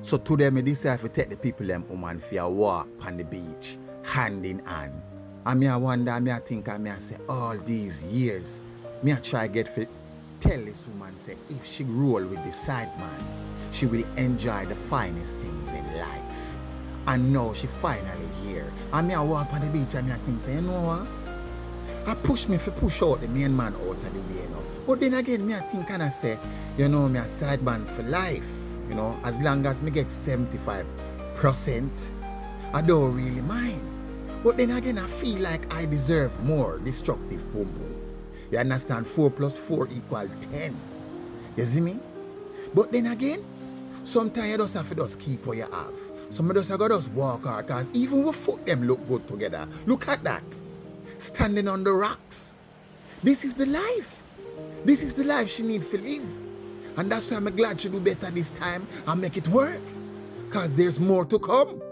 So today I decide to take the people them woman for a walk on the beach, hand in hand. And me I wonder, me I think, and me I say, all these years, me I try get fit tell this woman say if she roll with the side man, she will enjoy the finest things in life. And now she finally here. And me I walk on the beach and me I think say, you know what? I push me for push out the main man out of the way, you know. But then again, me I think and I say, you know, me a side man for life. You know, as long as me get 75%, I don't really mind. But then again, I feel like I deserve more destructive boom boom. You understand? 4 plus 4 equal 10. You see me? But then again, sometimes you just have to just keep what you have. Some of us have got to just walk hard, because even we foot them look good together. Look at that. Standing on the rocks. This is the life. This is the life she needs to live. And that's why I'm glad she do better this time and make it work. Because there's more to come.